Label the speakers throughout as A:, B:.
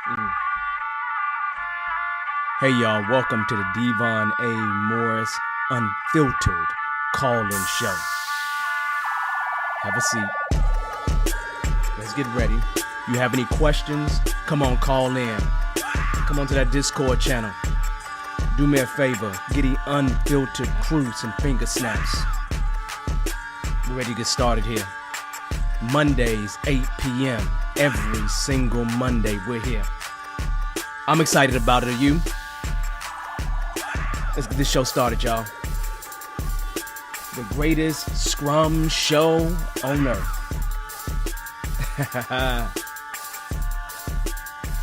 A: Mm. Hey y'all, welcome to the Devon A. Morris Unfiltered call-in show. Have a seat. Let's get ready. You have any questions? Come on, call in. Come on to that Discord channel. Do me a favor, get the unfiltered crew some finger snaps. We're ready to get started here. Mondays, 8 p.m. Every single Monday, we're here. I'm excited about it. Are you? Let's get this show started, y'all. The greatest scrum show on earth.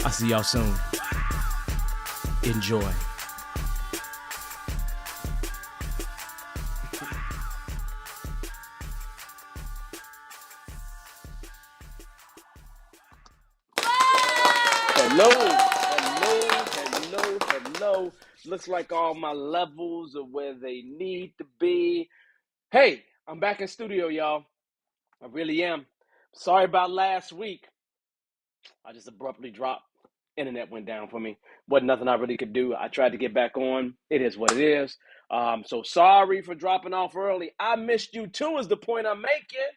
A: I'll see y'all soon. Enjoy. Hello. Looks like all my levels are where they need to be. Hey, I'm back in studio, y'all. I really am. Sorry about last week. I just abruptly dropped. Internet went down for me. Wasn't nothing I really could do. I tried to get back on. It is what it is. So sorry for dropping off early. I missed you too is the point I'm making.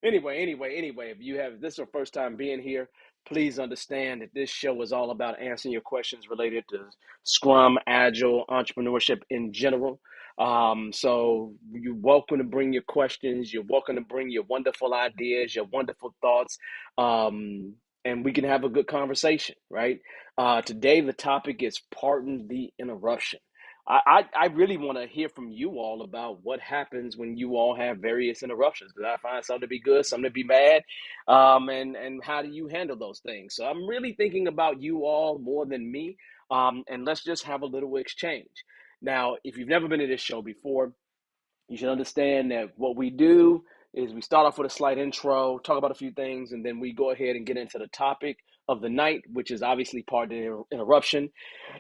A: Anyway, if you have this is your first time being here, please understand that this show is all about answering your questions related to Scrum, Agile, entrepreneurship in general. So you're welcome to bring your questions. You're welcome to bring your wonderful ideas, your wonderful thoughts, and we can have a good conversation, right? Today, the topic is pardon the interruption. I really want to hear from you all about what happens when you all have various interruptions. Because I find some to be good, some to be bad, and how do you handle those things? So I'm really thinking about you all more than me, and let's just have a little exchange. Now, if you've never been to this show before, you should understand that what we do is we start off with a slight intro, talk about a few things, and then we go ahead and get into the topic of the night, which is obviously part of the interruption.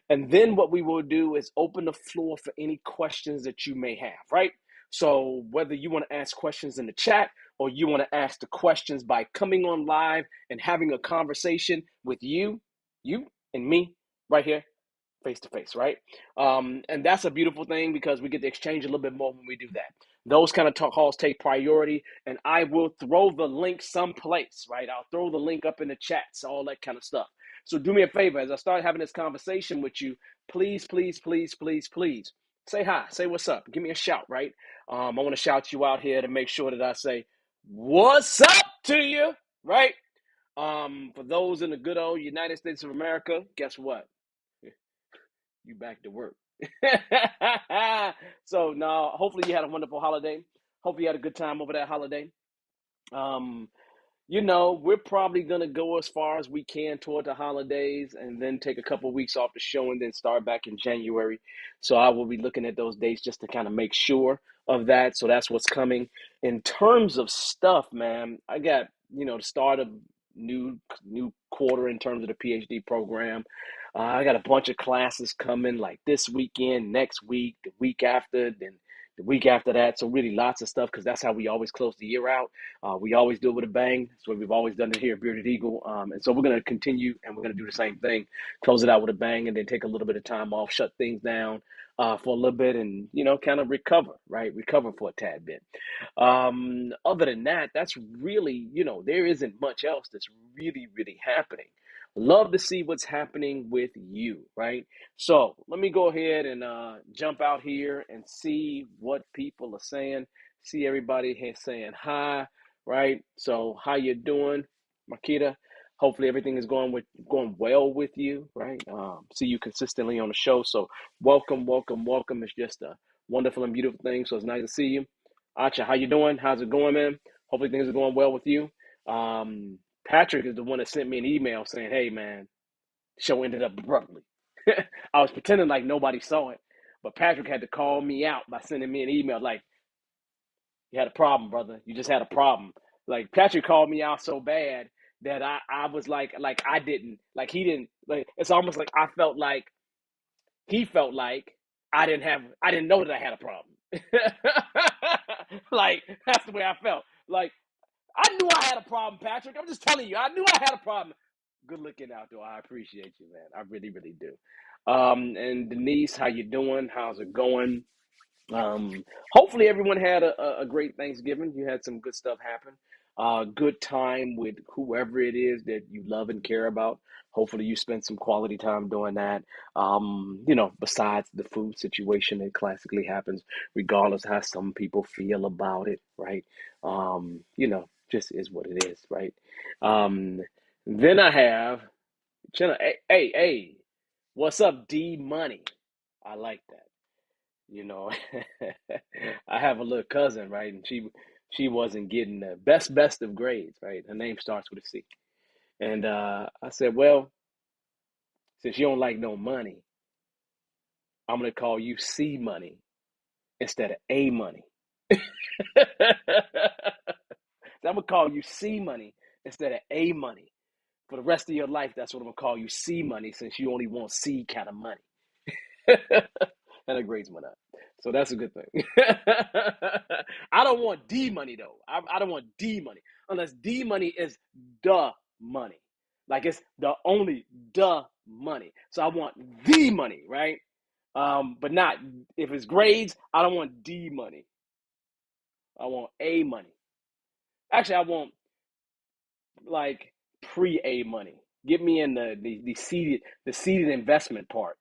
A: And then what we will do is open the floor for any questions that you may have, right? So whether you want to ask questions in the chat or you want to ask the questions by coming on live and having a conversation with you and me right here, face to face, right? And that's a beautiful thing because we get to exchange a little bit more when we do that. Those kind of calls take priority, and I will throw the link someplace, right? I'll throw the link up in the chats, all that kind of stuff. So do me a favor as I start having this conversation with you, please say hi, say what's up, give me a shout, right? I want to shout you out here to make sure that I say what's up to you, right? For those in the good old United States of America, guess what? You back to work. So now, hopefully you had a wonderful holiday. Hopefully you had a good time over that holiday. Um, we're probably gonna go as far as we can toward the holidays and then take a couple of weeks off the show and then start back in January. So I will be looking at those dates just to kind of make sure of that. So that's what's coming. In terms of stuff, man, I got, the start of new quarter in terms of the PhD program. I got a bunch of classes coming like this weekend, next week, the week after, then the week after that. So really lots of stuff because that's how we always close the year out. We always do it with a bang. That's what we've always done it here at Bearded Eagle. And so we're going to continue and we're going to do the same thing, close it out with a bang and then take a little bit of time off, shut things down for a little bit and, kind of recover, right? Recover for a tad bit. Other than that, that's really, there isn't much else that's really happening. Love to see what's happening with you, right? So let me go ahead and jump out here and see what people are saying. See everybody here saying hi, right? So how you doing, Makita? Hopefully everything is going well with you, right? See you consistently on the show. So welcome. It's just a wonderful and beautiful thing. So it's nice to see you. Acha, how you doing? How's it going, man? Hopefully things are going well with you. Patrick is the one that sent me an email saying, "Hey, man, the show ended up abruptly." I was pretending like nobody saw it, but Patrick had to call me out by sending me an email like, "You had a problem, brother. You just had a problem." Like Patrick called me out so bad that I was like I didn't like he didn't like. It's almost like I felt like he felt like I didn't know that I had a problem. Like that's the way I felt. Like I knew I had a problem, Patrick. I'm just telling you, I knew I had a problem. Good looking out, though. I appreciate you, man. I really, really do. And Denise, how you doing? How's it going? Hopefully everyone had a great Thanksgiving. You had some good stuff happen. Good time with whoever it is that you love and care about. Hopefully you spent some quality time doing that. Besides the food situation that classically happens, regardless how some people feel about it, right? Just is what it is, right? Um, then I have, hey, what's up, D Money? I like that. You know, I have a little cousin, right? And she wasn't getting the best of grades, right? Her name starts with a C. And I said, well, since you don't like no money, I'm gonna call you C Money instead of A Money. So I'm gonna call you C Money instead of A Money. For the rest of your life, that's what I'm gonna call you, C Money, since you only want C kind of money. And her grades went up. So that's a good thing. I don't want D money though. I don't want D money unless D money is the money. Like it's the only the money. So I want the money, right? But not if it's grades, I don't want D money. I want A money. Actually, I want like pre-A money. Get me in the seeded investment part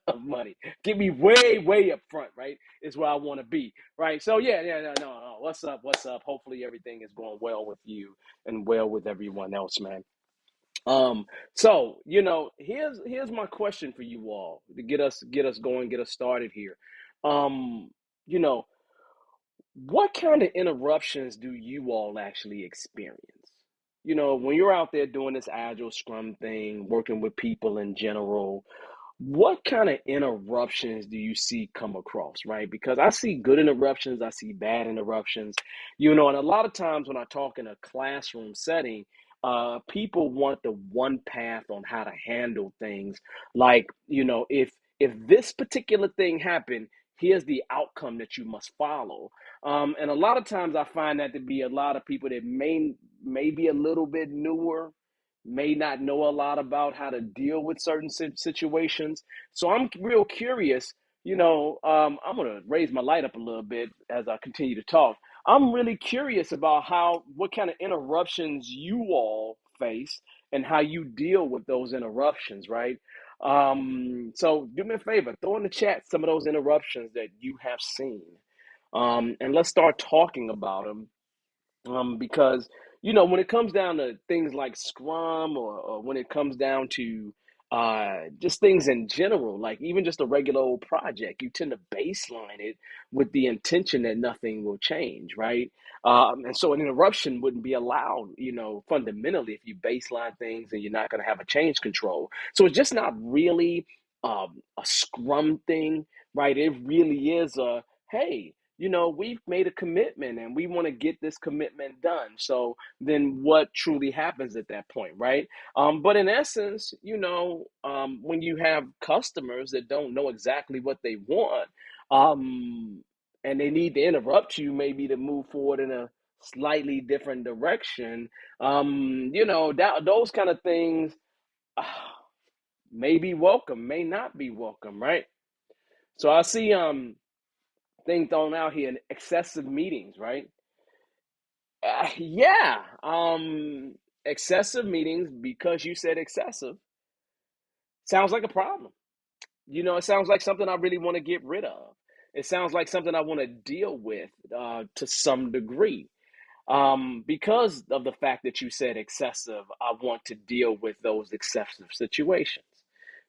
A: of money. Get me way up front, right? Is where I want to be, right? So yeah, no. What's up? What's up? Hopefully everything is going well with you and well with everyone else, man. So here's my question for you all to get us going, get us started here. Um, you know, what kind of interruptions do you all actually experience? When you're out there doing this agile scrum thing, working with people in general, what kind of interruptions do you see come across, right? Because I see good interruptions, I see bad interruptions, and a lot of times when I talk in a classroom setting, people want the one path on how to handle things. Like, if this particular thing happened, here's the outcome that you must follow. And a lot of times I find that to be a lot of people that may be a little bit newer, may not know a lot about how to deal with certain situations. So I'm real curious. I'm gonna raise my light up a little bit as I continue to talk. I'm really curious about what kind of interruptions you all face and how you deal with those interruptions, right? So do me a favor, throw in the chat some of those interruptions that you have seen, and let's start talking about them, because when it comes down to things like Scrum, or when it comes down to just things in general, like even just a regular old project, you tend to baseline it with the intention that nothing will change, right? And so an interruption wouldn't be allowed, fundamentally, if you baseline things and you're not going to have a change control. So it's just not really a Scrum thing, right? It really is a, hey, we've made a commitment and we want to get this commitment done. So then what truly happens at that point, right? But in essence, when you have customers that don't know exactly what they want, and they need to interrupt you maybe to move forward in a slightly different direction, those kind of things uh, may be welcome, may not be welcome, right? So I see thing thrown out here in excessive meetings, right? Yeah. Excessive meetings, because you said excessive, sounds like a problem. It sounds like something I really want to get rid of. It sounds like something I want to deal with to some degree. Because of the fact that you said excessive, I want to deal with those excessive situations.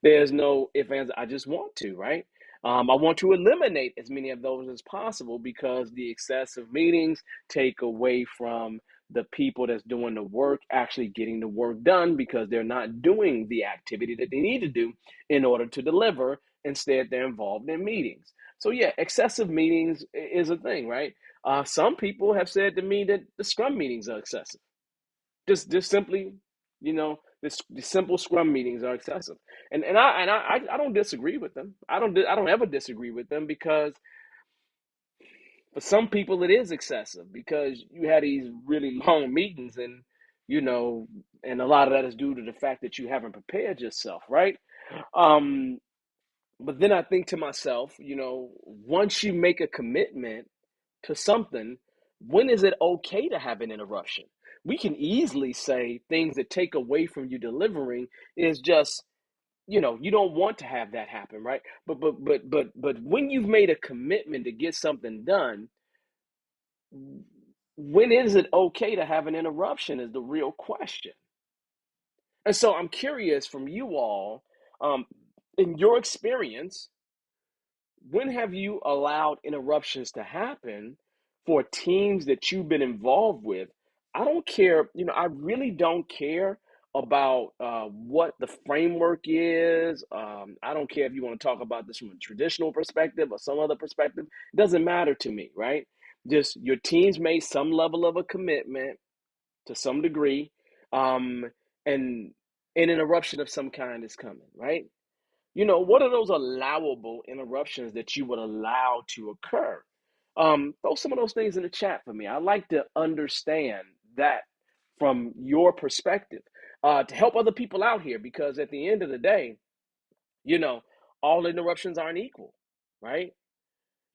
A: There's no if ands. I just want to, right? I want to eliminate as many of those as possible, because the excessive meetings take away from the people that's doing the work actually getting the work done, because they're not doing the activity that they need to do in order to deliver. Instead, they're involved in meetings. So yeah, excessive meetings is a thing, right? Some people have said to me that the Scrum meetings are excessive. Just simply, the simple Scrum meetings are excessive, and I don't disagree with them. I don't ever disagree with them, because for some people it is excessive, because you had these really long meetings, and you know, and a lot of that is due to the fact that you haven't prepared yourself, right? Um, but then I think to myself, once you make a commitment to something, when is it okay to have an interruption? We can easily say things that take away from you delivering is just, you don't want to have that happen, right? But when you've made a commitment to get something done, when is it okay to have an interruption is the real question. And so I'm curious from you all, um, in your experience, when have you allowed interruptions to happen for teams that you've been involved with? I don't care, I really don't care about what the framework is. I don't care if you want to talk about this from a traditional perspective or some other perspective. It doesn't matter to me, right? Just your teams made some level of a commitment to some degree, um, and an interruption of some kind is coming, right? What are those allowable interruptions that you would allow to occur? Throw some of those things in the chat for me. I like to understand that from your perspective, to help other people out here, because at the end of the day, you know, all interruptions aren't equal, right?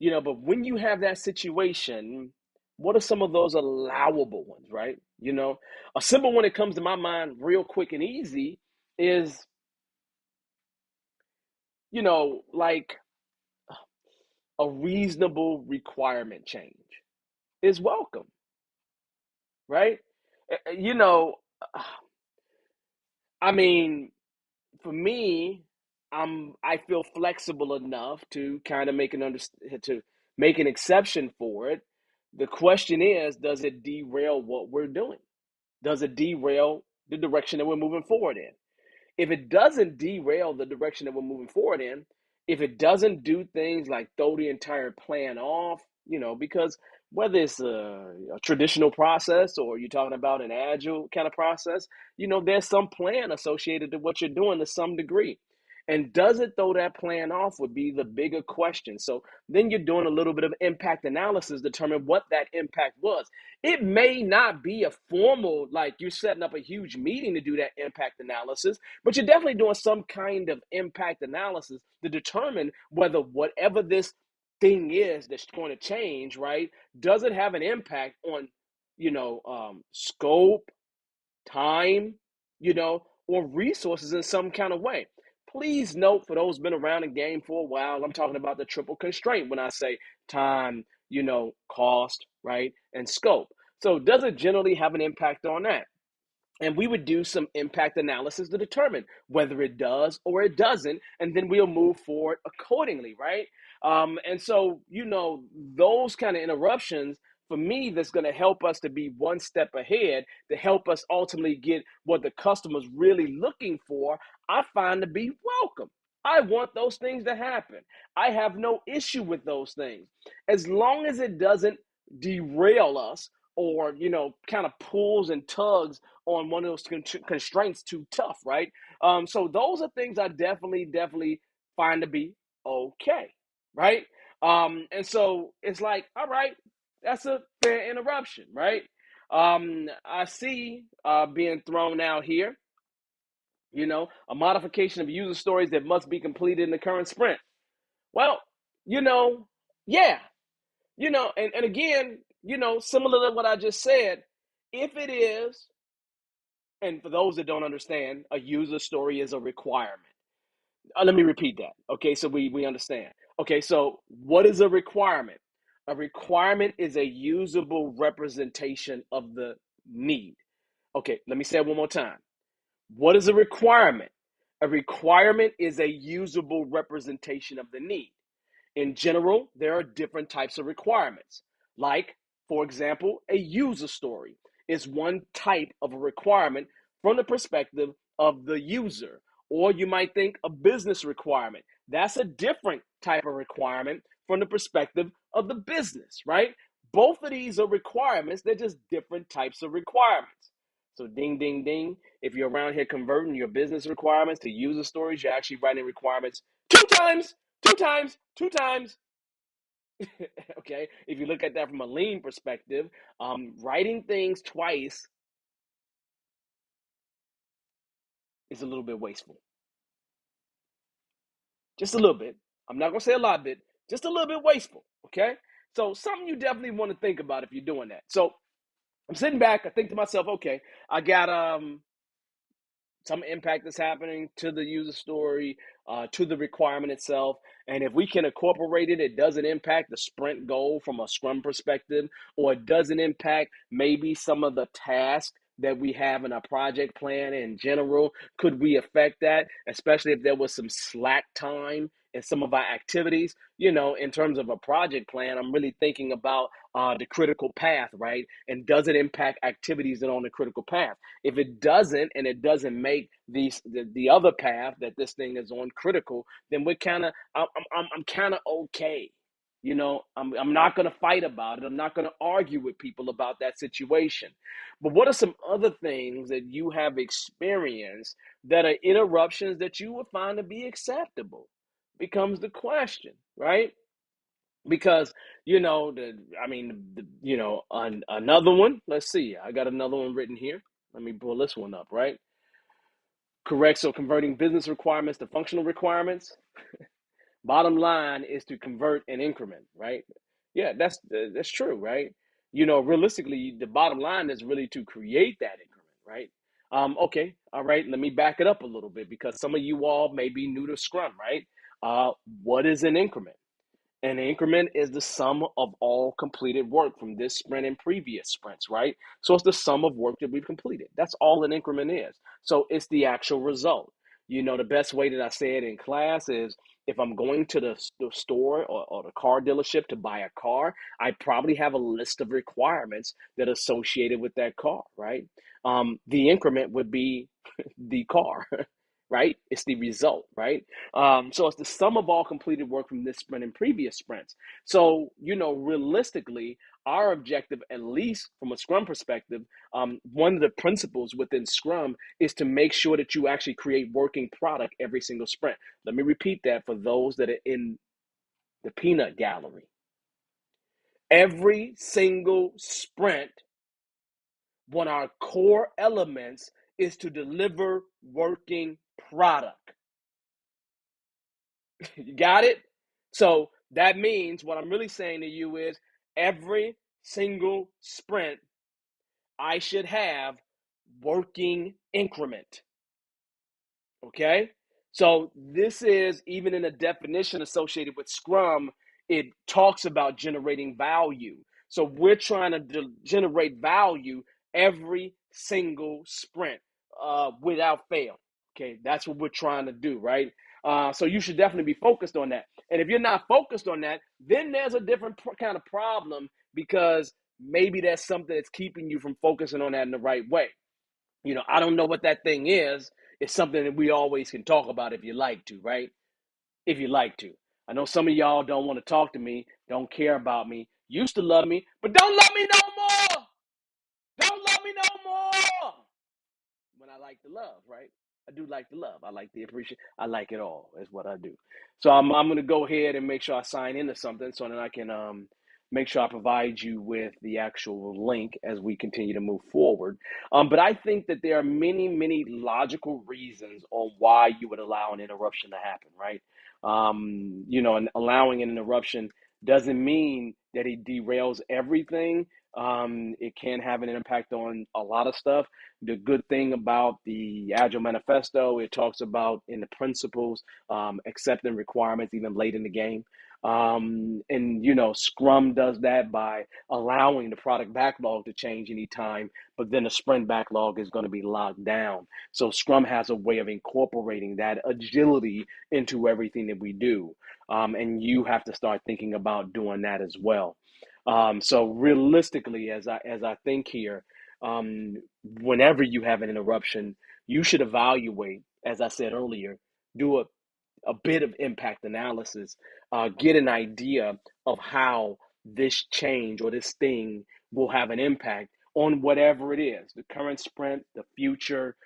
A: But when you have that situation, what are some of those allowable ones, right? A simple one that comes to my mind real quick and easy is, like a reasonable requirement change is welcome, right? Uh, You know, I mean, for me, I feel flexible enough to kind of to make an exception for it. The question is, does it derail what we're doing? Does it derail the direction that we're moving forward in? If it doesn't derail the direction that we're moving forward in, if it doesn't do things like throw the entire plan off, because whether it's a traditional process or you're talking about an agile kind of process, there's some plan associated to what you're doing to some degree. And does it throw that plan off would be the bigger question. So then you're doing a little bit of impact analysis, determine what that impact was. It may not be a formal, like you're setting up a huge meeting to do that impact analysis, but you're definitely doing some kind of impact analysis to determine whether whatever this thing is that's going to change, right? Does it have an impact on, scope, time, or resources in some kind of way? Please note, for those been around the game for a while, I'm talking about the triple constraint when I say time, cost, right, and scope. So does it generally have an impact on that? And we would do some impact analysis to determine whether it does or it doesn't, and then we'll move forward accordingly, right? And so, those kind of interruptions, for me, that's going to help us to be one step ahead, to help us ultimately get what the customer's really looking for, I find to be welcome. I want those things to happen. I have no issue with those things, as long as it doesn't derail us, or kind of pulls and tugs on one of those constraints too tough, right? So those are things I definitely find to be okay, right? And so it's like, all right, that's a fair interruption, right? I see being thrown out here, a modification of user stories that must be completed in the current sprint. Well, you know, yeah, and again, similar to what I just said, if it is, and for those that don't understand, a user story is a requirement. Let me repeat that. Okay, so we understand. Okay, so what is a requirement? A requirement is a usable representation of the need. Okay, let me say it one more time. What is a requirement? A requirement is a usable representation of the need. In general, there are different types of requirements. Like, for example, a user story is one type of a requirement from the perspective of the user. Or you might think a business requirement. That's a different type of requirement from the perspective of the business, right? Both of these are requirements, they're just different types of requirements. So, ding, ding, ding. If you're around here converting your business requirements to user stories, you're actually writing requirements two times, two times, two times. Okay, if you look at that from a lean perspective, writing things twice, is a little bit wasteful. Just a little bit. I'm not going to say a lot bit, just a little bit wasteful. Okay. So something you definitely want to think about if you're doing that. So I'm sitting back. I think to myself, okay, I got some impact that's happening to the user story, to the requirement itself. And if we can incorporate it, it doesn't impact the sprint goal from a Scrum perspective, or it doesn't impact maybe some of the tasks that we have in our project plan in general. Could we affect that, especially if there was some slack time in some of our activities? In terms of a project plan, I'm really thinking about the critical path, right? And does it impact activities that are on the critical path? If it doesn't, and it doesn't make the other path that this thing is on critical, then we're kind of I'm kind of okay. I'm not going to fight about it. I'm not going to argue with people about that situation. But what are some other things that you have experienced that are interruptions that you would find to be acceptable? Becomes the question, right? Because another one. Let's see. I got another one written here. Let me pull this one up, right? Correct. So converting business requirements to functional requirements. Bottom line is to convert an increment, right? Yeah, that's true, right? Realistically, the bottom line is really to create that increment, right? Okay, all right. Let me back it up a little bit because some of you all may be new to Scrum, right? What is an increment? An increment is the sum of all completed work from this sprint and previous sprints, right? So it's the sum of work that we've completed. That's all an increment is. So it's the actual result. The best way that I say it in class is if I'm going to the store or the car dealership to buy a car, I probably have a list of requirements that are associated with that car, right? The increment would be the car, right? It's the result, right? So it's the sum of all completed work from this sprint and previous sprints. So, realistically, our objective, at least from a Scrum perspective, one of the principles within Scrum is to make sure that you actually create working product every single sprint. Let me repeat that for those that are in the peanut gallery. Every single sprint, one of our core elements is to deliver working product. You got it? So that means what I'm really saying to you is every single sprint, I should have working increment. Okay? So this is even in a definition associated with Scrum, it talks about generating value. So we're trying to generate value every single sprint without fail. Okay, that's what we're trying to do, right? So you should definitely be focused on that. And if you're not focused on that, then there's a different kind of problem because maybe that's something that's keeping you from focusing on that in the right way. I don't know what that thing is. It's something that we always can talk about if you like to, right? If you like to. I know some of y'all don't want to talk to me, don't care about me, used to love me, but don't love me no more. Don't love me no more. When I like to love, right? I do like to love. I like the appreciation. I like it all. Is what I do. So I'm gonna go ahead and make sure I sign into something so that I can make sure I provide you with the actual link as we continue to move forward. But I think that there are many logical reasons on why you would allow an interruption to happen, right? And allowing an interruption doesn't mean that it derails everything. It can have an impact on a lot of stuff. The good thing about the Agile Manifesto, it talks about in the principles, accepting requirements even late in the game. And Scrum does that by allowing the product backlog to change anytime, but then the sprint backlog is going to be locked down. So Scrum has a way of incorporating that agility into everything that we do. And you have to start thinking about doing that as well. So realistically, as I think here, whenever you have an interruption, you should evaluate, as I said earlier, do a bit of impact analysis, get an idea of how this change or this thing will have an impact on whatever it is, the current sprint, the future.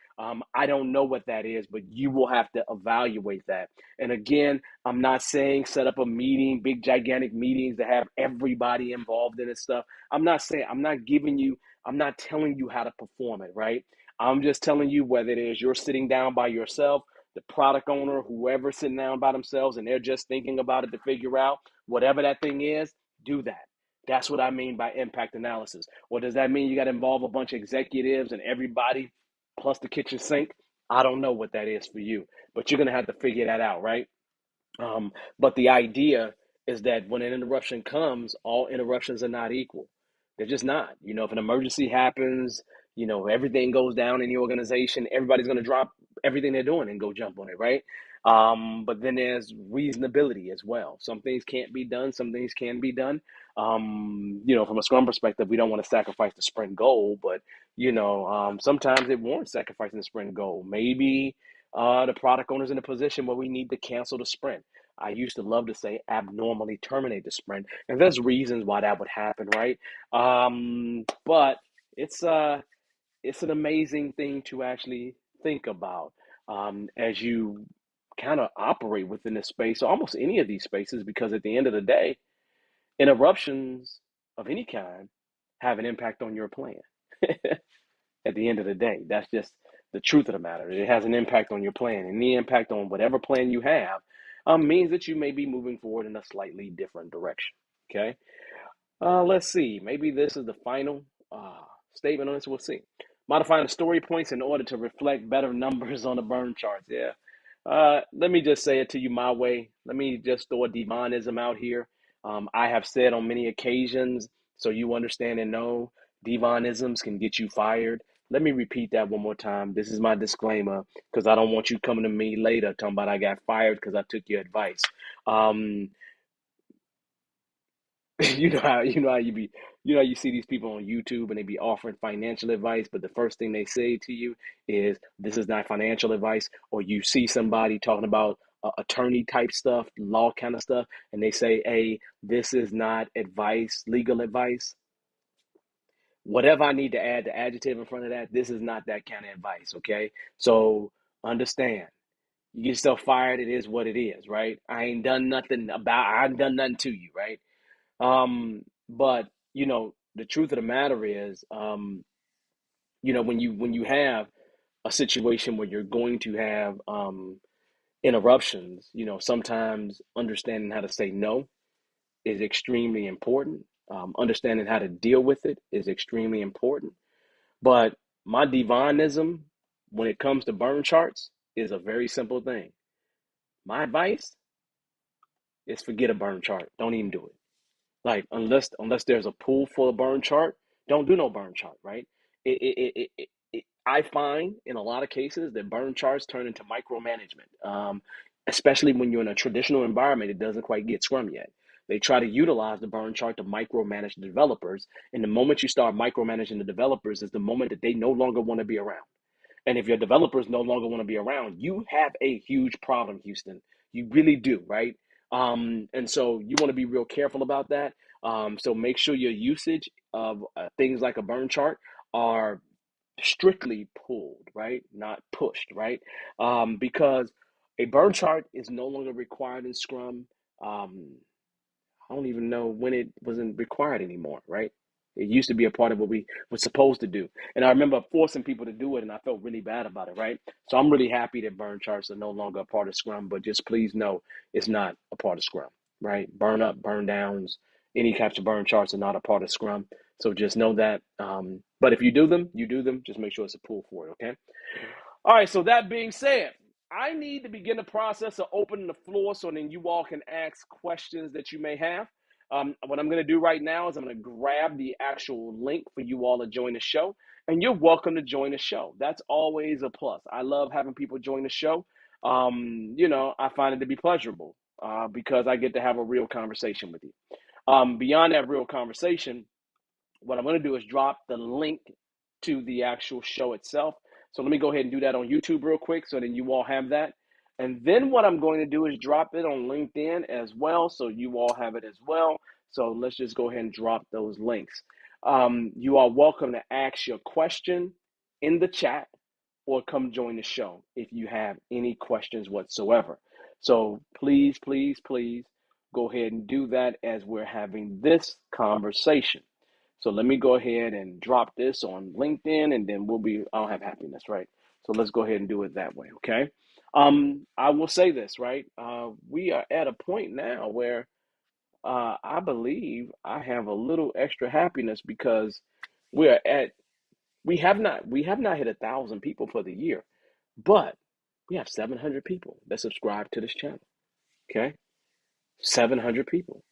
A: I don't know what that is, but you will have to evaluate that. And again, I'm not saying set up a meeting, big gigantic meetings to have everybody involved in this stuff. I'm not giving you I'm not telling you how to perform it, right? I'm just telling you whether it is you're sitting down by yourself, the product owner, whoever's sitting down by themselves, and they're just thinking about it to figure out whatever that thing is, do that. That's what I mean by impact analysis. Or does that mean you got to involve a bunch of executives and everybody plus the kitchen sink? I don't know what that is for you, but you're going to have to figure that out, right? But the idea is that when an interruption comes, all interruptions are not equal. They're just not. If an emergency happens, everything goes down in the organization, everybody's going to drop everything they're doing and go jump on it, right? But then there's reasonability as well. Some things can't be done, some things can be done. From a Scrum perspective, we don't want to sacrifice the sprint goal, but sometimes it warrants sacrificing the sprint goal. Maybe the product owner's in a position where we need to cancel the sprint. I used to love to say abnormally terminate the sprint, and there's reasons why that would happen, right? But it's an amazing thing to actually think about as you kind of operate within this space, or almost any of these spaces, because at the end of the day, interruptions of any kind have an impact on your plan. At the end of the day, that's just the truth of the matter. It has an impact on your plan, and the impact on whatever plan you have means that you may be moving forward in a slightly different direction. Okay. Let's see. Maybe this is the final statement on this. We'll see. Modifying the story points in order to reflect better numbers on the burn charts. Yeah. Let me just say it to you my way. Let me just throw a Devonism out here. I have said on many occasions, so you understand and know, Devonisms can get you fired. Let me repeat that one more time. This is my disclaimer because I don't want you coming to me later talking about I got fired because I took your advice. Um, you see these people on YouTube and they be offering financial advice, but the first thing they say to you is this is not financial advice. Or you see somebody talking about attorney type stuff, law kind of stuff, and they say, hey, this is not advice, legal advice. Whatever I need to add the adjective in front of that, this is not that kind of advice. Okay, so understand, you get yourself fired, it is what it is, right? I ain't done nothing to you, right? But the truth of the matter is, when you have a situation where you're going to have interruptions, sometimes understanding how to say no is extremely important. Understanding how to deal with it is extremely important. But my divinism, when it comes to burn charts, is a very simple thing. My advice is forget a burn chart. Don't even do it. Like unless there's a pool full of burn chart, don't do no burn chart, right? I find in a lot of cases that burn charts turn into micromanagement, especially when you're in a traditional environment. It doesn't quite get Scrum yet. They try to utilize the burn chart to micromanage the developers, and the moment you start micromanaging the developers is the moment that they no longer want to be around. And if your developers no longer want to be around, you have a huge problem, Houston. You really do, right? And so you want to be real careful about that. So make sure your usage of things like a burn chart are strictly pulled, right? Not pushed, right? Because a burn chart is no longer required in Scrum. Um, I don't even know when it wasn't required anymore, right? It used to be a part of what we were supposed to do. And I remember forcing people to do it, and I felt really bad about it, right? So I'm really happy that burn charts are no longer a part of Scrum, but just please know it's not a part of Scrum, right? Burn up, burn downs, any types of burn charts are not a part of Scrum. So just know that. But if you do them, you do them. Just make sure it's a pull for it, okay? All right, so that being said, I need to begin the process of opening the floor so then you all can ask questions that you may have. What I'm going to do right now is I'm going to grab the actual link for you all to join the show, and you're welcome to join the show. That's always a plus. I love having people join the show. I find it to be pleasurable because I get to have a real conversation with you. Beyond that real conversation, what I'm going to do is drop the link to the actual show itself. So let me go ahead and do that on YouTube real quick so then you all have that. And then what I'm going to do is drop it on LinkedIn as well so you all have it as well. So let's just go ahead and drop those links. You are welcome to ask your question in the chat or come join the show if you have any questions whatsoever. So please, please, please go ahead and do that as we're having this conversation. So let me go ahead and drop this on LinkedIn, and then I'll have happiness, right? So let's go ahead and do it that way, okay? I will say this, right? We are at a point now where I believe I have a little extra happiness because we're at we have not hit 1,000 people for the year, but we have 700 people that subscribe to this channel. Okay, 700 people.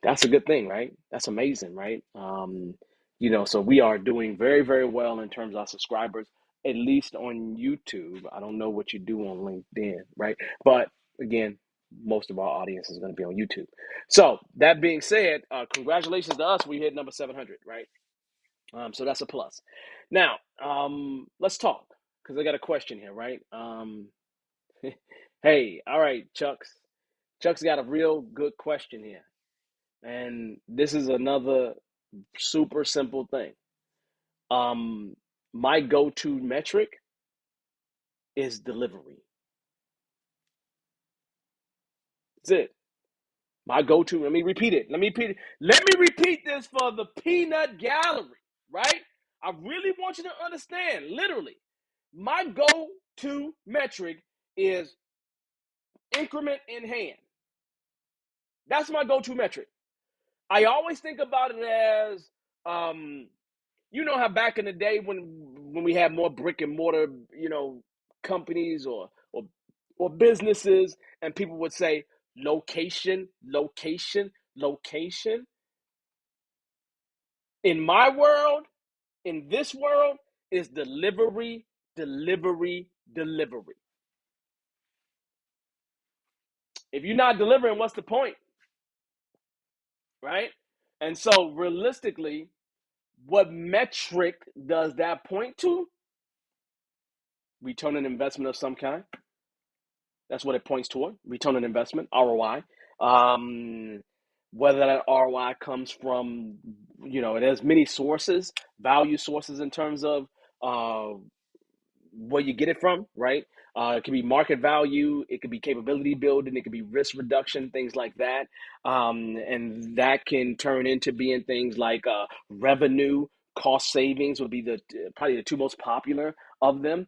A: That's a good thing, right? That's amazing, right? So we are doing very, very well in terms of our subscribers, at least on YouTube. I don't know what you do on LinkedIn, right? But again, most of our audience is going to be on YouTube. So that being said, congratulations to us. We hit number 700, right? So that's a plus. Now, let's talk because I got a question here, right? Hey, all right, Chucks. Chuck's got a real good question here. And this is another super simple thing. My go-to metric is delivery. That's it. My go-to. Let me repeat it. Let me repeat this for the peanut gallery, right? I really want you to understand, literally, my go-to metric is increment in hand. That's my go-to metric. I always think about it as you know how back in the day when we had more brick and mortar, companies or businesses, and people would say location, location, location. In my world, in this world, is delivery, delivery, delivery. If you're not delivering, what's the point? Right? And so realistically, what metric does that point to? Return on investment of some kind. That's what it points toward. Return on investment, ROI. Whether that ROI comes from, it has many sources, value sources in terms of uh, where you get it from, right? It could be market value, it could be capability building, it could be risk reduction, things like that. And that can turn into being things like revenue, cost savings would be probably the two most popular of them.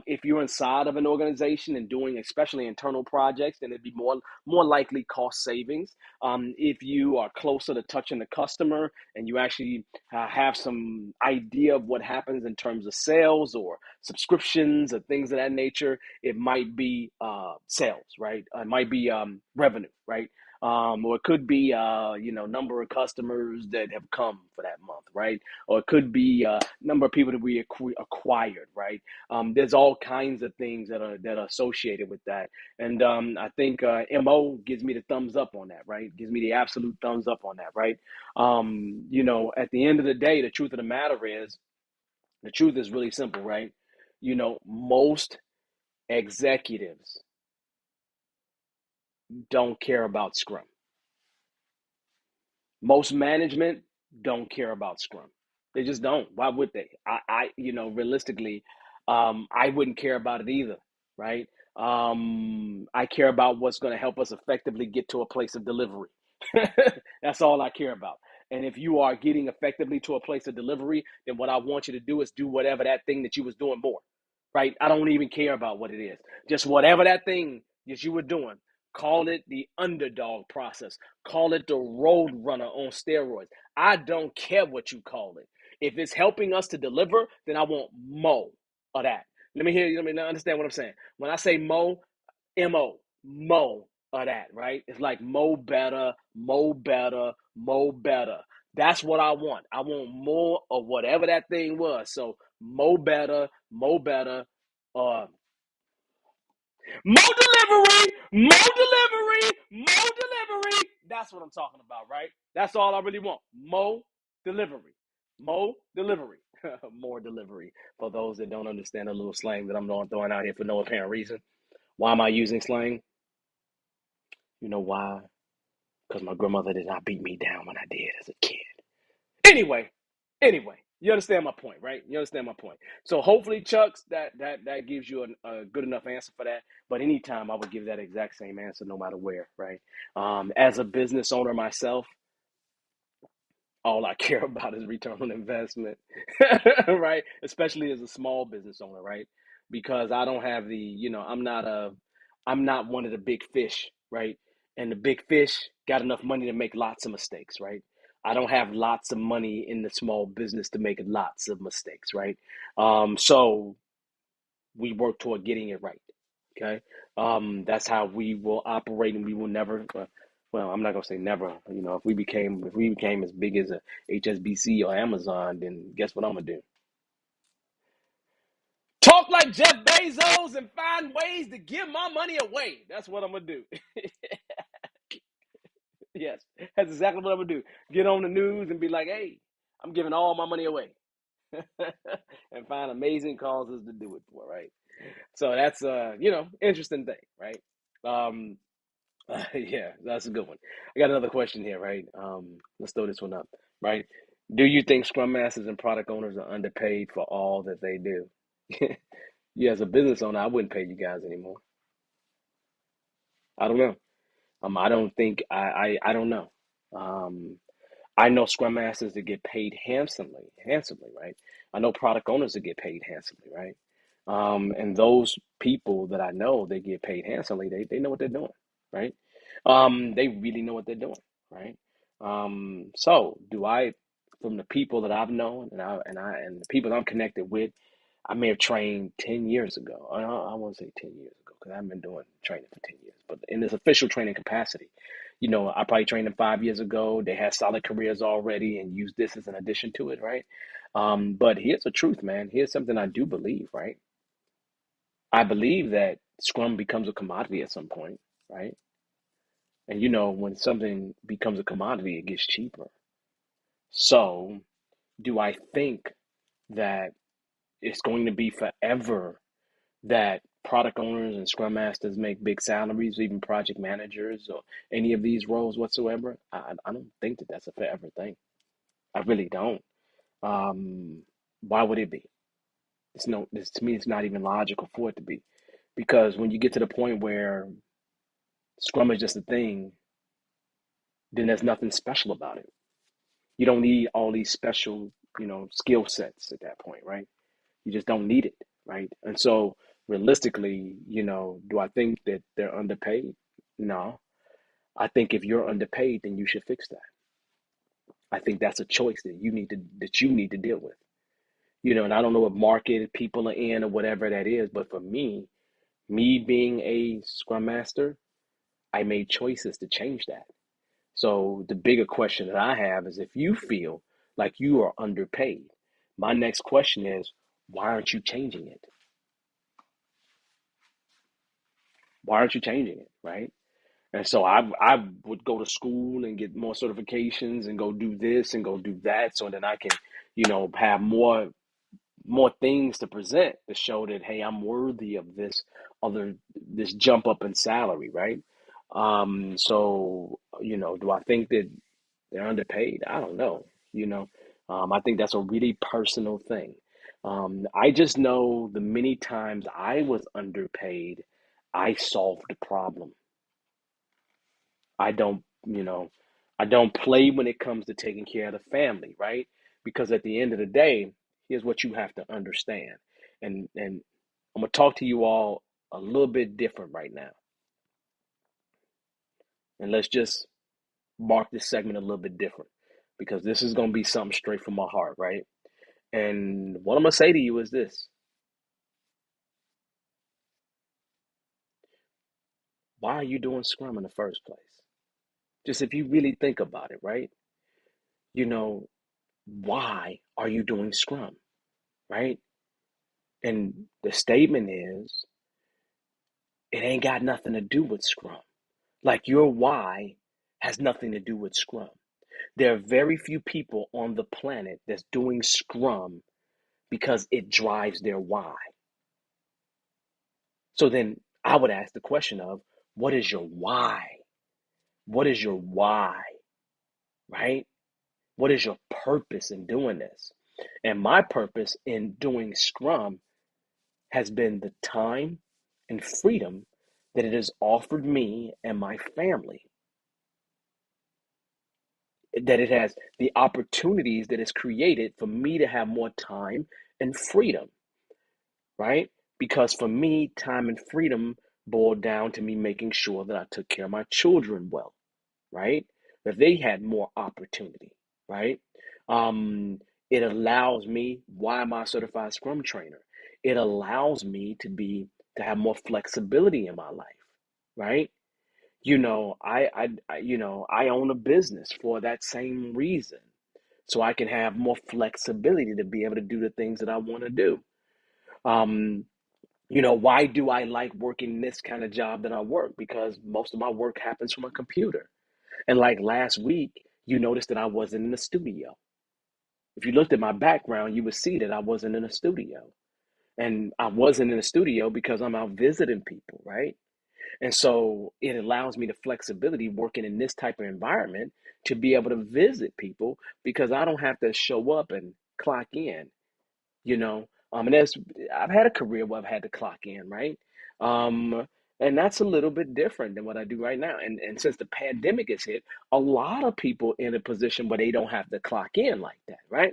A: If you're inside of an organization and doing especially internal projects, then it'd be more likely cost savings. If you are closer to touching the customer and you actually have some idea of what happens in terms of sales or subscriptions or things of that nature, it might be sales, right? It might be revenue, right? Or it could be number of customers that have come for that month, right? Or it could be number of people that we acquired, right? There's all kinds of things that are associated with that, and I think Mo gives me the thumbs up on that, right? Gives me the absolute thumbs up on that, right? At the end of the day, the truth is really simple, right? Most executives don't care about Scrum. Most management don't care about Scrum. They just don't. Why would they? Realistically, I wouldn't care about it either, right? I care about what's going to help us effectively get to a place of delivery. That's all I care about. And if you are getting effectively to a place of delivery, then what I want you to do is do whatever that thing that you was doing more, right? I don't even care about what it is. Just whatever that thing that you were doing, call it the underdog process. Call it the road runner on steroids. I don't care what you call it. If it's helping us to deliver, then I want more of that. Let me understand what I'm saying. When I say mo, mo, mo of that, right? It's like mo better, mo better, mo better. That's what I want. I want more of whatever that thing was. So mo better, uh, more delivery, more delivery, more delivery. That's what I'm talking about, right? That's all I really want. More delivery. More delivery. More delivery. For those that don't understand a little slang that I'm throwing out here for no apparent reason. Why am I using slang? You know why? Because my grandmother did not beat me down when I did as a kid. Anyway, you understand my point, right? You understand my point. So hopefully, Chucks, that gives you a good enough answer for that. But anytime I would give that exact same answer, no matter where, right? As a business owner myself, all I care about is return on investment, right? Especially as a small business owner, right? Because I don't have the, I'm not one of the big fish, right? And the big fish got enough money to make lots of mistakes, right? I don't have lots of money in the small business to make lots of mistakes, right? So we work toward getting it right. Okay, that's how we will operate, and we will never. Well, I'm not gonna say never. If we became as big as a HSBC or Amazon, then guess what I'm gonna do? Talk like Jeff Bezos and find ways to give my money away. That's what I'm gonna do. Yes, that's exactly what I'm gonna do. Get on the news and be like, "Hey, I'm giving all my money away," and find amazing causes to do it for. Right. So that's interesting thing, right? Um, yeah, that's a good one. I got another question here, right? Let's throw this one up, right? Do you think Scrum Masters and product owners are underpaid for all that they do? Yeah, as a business owner, I wouldn't pay you guys anymore. I don't know. I don't think I don't know. Um, I know Scrum Masters that get paid handsomely, right? I know product owners that get paid handsomely, right? And those people that I know they get paid handsomely, they know what they're doing, right? They really know what they're doing, right? So do I, from the people that I've known and the people I'm connected with, I may have trained 10 years ago. I won't say 10 years ago because I haven't been doing training for 10 years, but in this official training capacity, I probably trained them 5 years ago. They had solid careers already and used this as an addition to it, right? But here's the truth, man. Here's something I do believe, right? I believe that Scrum becomes a commodity at some point, right? And when something becomes a commodity, it gets cheaper. So, do I think that it's going to be forever that product owners and scrum masters make big salaries, even project managers or any of these roles whatsoever? I don't think that that's a forever thing. I really don't. Why would it be? This to me, it's not even logical for it to be, because when you get to the point where scrum is just a thing, then there's nothing special about it. You don't need all these special, skill sets at that point, right? You just don't need it, right? And so realistically, do I think that they're underpaid? No. I think if you're underpaid, then you should fix that. I think that's a choice that you need to deal with. And I don't know what market people are in or whatever that is, but for me being a scrum master, I made choices to change that. So the bigger question that I have is, if you feel like you are underpaid, my next question is, why aren't you changing it? Why aren't you changing it, right? And so I would go to school and get more certifications and go do this and go do that, so then I can, have more things to present to show that, hey, I'm worthy of this jump up in salary, right? So do I think that they're underpaid? I don't know. I think that's a really personal thing. I just know the many times I was underpaid, I solved the problem. I don't, I don't play when it comes to taking care of the family, right? Because at the end of the day, here's what you have to understand. And I'm gonna talk to you all a little bit different right now. And let's just mark this segment a little bit different, because this is gonna be something straight from my heart, right? And what I'm gonna say to you is this: why are you doing Scrum in the first place? Just if you really think about it, right? You know, why are you doing Scrum, right? And the statement is, it ain't got nothing to do with Scrum. Like, your why has nothing to do with Scrum. There are very few people on the planet that's doing Scrum because it drives their why. So then I would ask the question of, what is your why? What is your why, right? What is your purpose in doing this? And my purpose in doing Scrum has been the time and freedom that it has offered me and my family. that it has the opportunities that it's created for me to have more time and freedom, right? Because for me, time and freedom boiled down to me making sure that I took care of my children well, right? That they had more opportunity, right? Um, it allows me, why am I a certified Scrum trainer? It allows me to have more flexibility in my life, right? I own a business for that same reason. So I can have more flexibility to be able to do the things that I want to do. Um, why do I like working this kind of job that I work? Because most of my work happens from a computer. And like last week, you noticed that I wasn't in the studio. If you looked at my background, you would see that I wasn't in a studio. And I wasn't in the studio because I'm out visiting people, right? And so it allows me the flexibility working in this type of environment to be able to visit people because I don't have to show up and clock in, you know. And that's I've had a career where I've had to clock in, right? Um, and that's a little bit different than what I do right now. And since the pandemic has hit, a lot of people in a position where they don't have to clock in like that, right?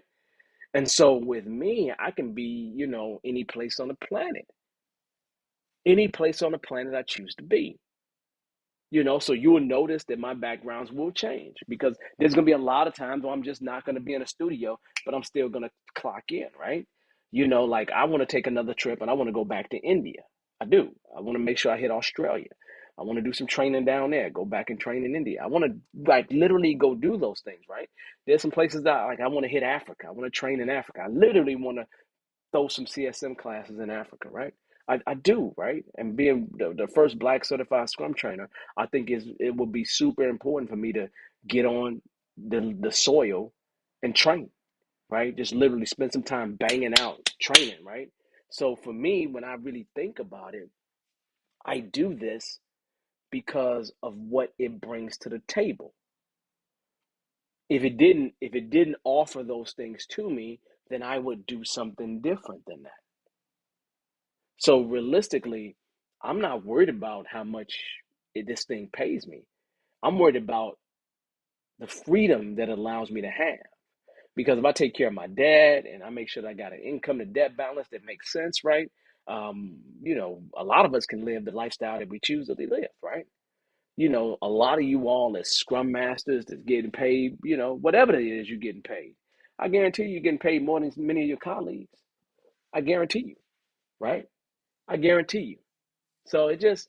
A: And so with me, I can be, any place on the planet I choose to be. So you will notice that my backgrounds will change because there's going to be a lot of times where I'm just not going to be in a studio, but I'm still going to clock in, right? Like I want to take another trip and I want to go back to India. I do. I want to make sure I hit Australia. I want to do some training down there, go back and train in India. I want to like literally go do those things, right? There's some places that like I want to hit Africa. I want to train in Africa. I literally want to throw some CSM classes in Africa, right? I do, right? And being the first Black certified Scrum trainer, I think it will be super important for me to get on the soil and train, right? Just literally spend some time banging out training, right? So for me, when I really think about it, I do this because of what it brings to the table. If it didn't offer those things to me, then I would do something different than that. So realistically, I'm not worried about how much this thing pays me. I'm worried about the freedom that allows me to have. Because if I take care of my dad and I make sure that I got an income to debt balance that makes sense, right? A lot of us can live the lifestyle that we choose to live, right? A lot of you all as scrum masters that's getting paid, whatever it is you're getting paid. I guarantee you're getting paid more than many of your colleagues. I guarantee you, right? I guarantee you. So it just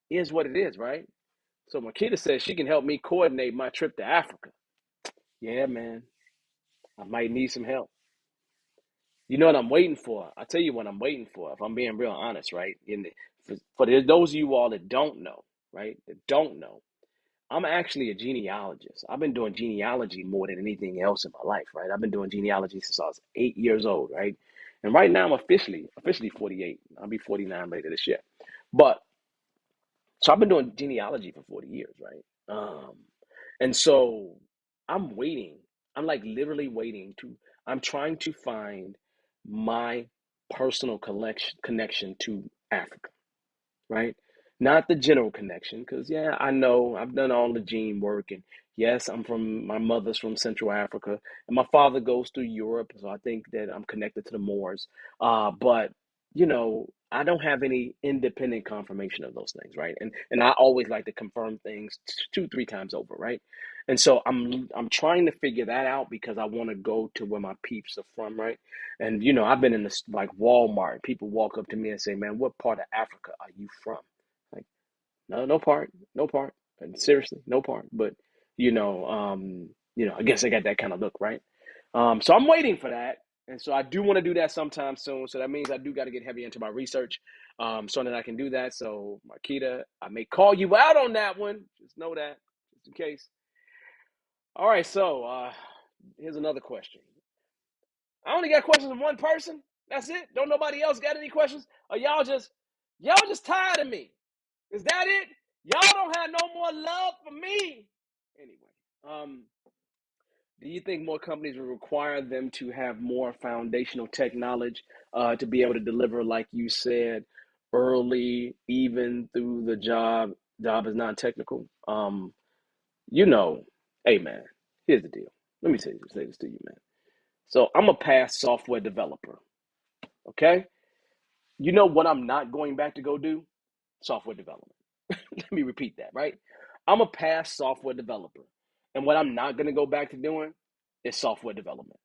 A: is what it is, right? So Makita says she can help me coordinate my trip to Africa. Yeah, man, I might need some help. You know what I'm waiting for? I'll tell you what I'm waiting for, if I'm being real honest, right? For those of you all that don't know, right, that don't know, I'm actually a genealogist. I've been doing genealogy more than anything else in my life, right? I've been doing genealogy since I was 8 years old, right? And right now I'm officially 48. I'll be 49 later this year. But so I've been doing genealogy for 40 years, right? And so I'm waiting. I'm like literally I'm trying to find my personal connection to Africa, right? Not the general connection, because yeah, I know I've done all the gene work, and yes, my mother's from Central Africa, and my father goes through Europe, so I think that I'm connected to the Moors. But I don't have any independent confirmation of those things, right? And I always like to confirm things two, three times over, right? And so I'm trying to figure that out because I want to go to where my peeps are from, right? And I've been in this like Walmart. People walk up to me and say, "Man, what part of Africa are you from?" Like, no, no part, no part. And seriously, no part. But I guess I got that kind of look, right? So I'm waiting for that, and so I do want to do that sometime soon. So that means I do got to get heavy into my research, so that I can do that. So Marquita, I may call you out on that one. Just know that, just in case. All right, so here's another question. I only got questions from one person. That's it. Don't nobody else got any questions? Or y'all just tired of me? Is that it? Y'all don't have no more love for me. Anyway, do you think more companies will require them to have more foundational tech knowledge to be able to deliver, like you said, early, even through the job is non-technical? You know, hey man, Here's the deal. Let me say this to you, man. So I'm a past software developer. Okay. You know what I'm not going back to go do? Software development. Let me repeat that, right? I'm a past software developer. And what I'm not going to go back to doing is software development.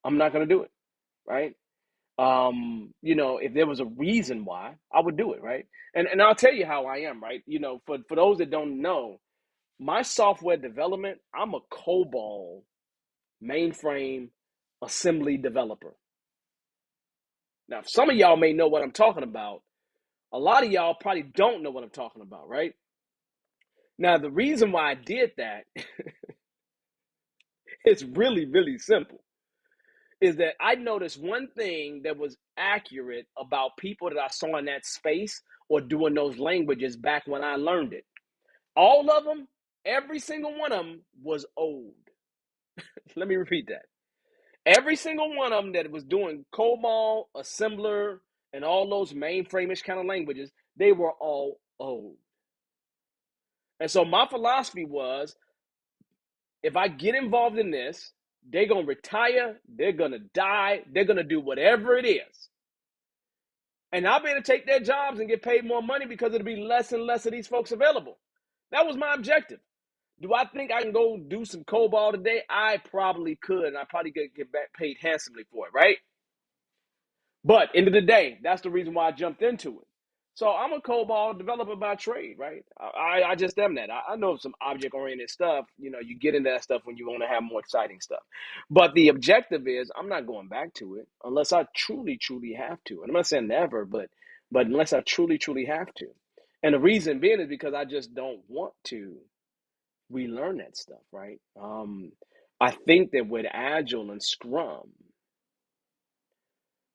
A: I'm not going to do it, right? If there was a reason why, I would do it, right? And I'll tell you how I am, right? For those that don't know, my software development, I'm a COBOL mainframe assembly developer. Now, some of y'all may know what I'm talking about. A lot of y'all probably don't know what I'm talking about, right? Now, the reason why I did that is really, really simple. Is that I noticed one thing that was accurate about people that I saw in that space or doing those languages back when I learned it. All of them, every single one of them was old. Let me repeat that. Every single one of them that was doing COBOL, assembler, and all those mainframe-ish kind of languages, they were all old. And so my philosophy was, if I get involved in this, they're going to retire, they're going to die, they're going to do whatever it is. And I'll be able to take their jobs and get paid more money because it'll be less and less of these folks available. That was my objective. Do I think I can go do some COBOL today? I probably could, and I probably could get back paid handsomely for it, right? But end of the day, that's the reason why I jumped into it. So I'm a COBOL developer by trade, right? I just am that. I know some object-oriented stuff. You get into that stuff when you want to have more exciting stuff. But the objective is I'm not going back to it unless I truly, truly have to. And I'm not saying never, but unless I truly, truly have to. And the reason being is because I just don't want to relearn that stuff, right? I think that with Agile and Scrum,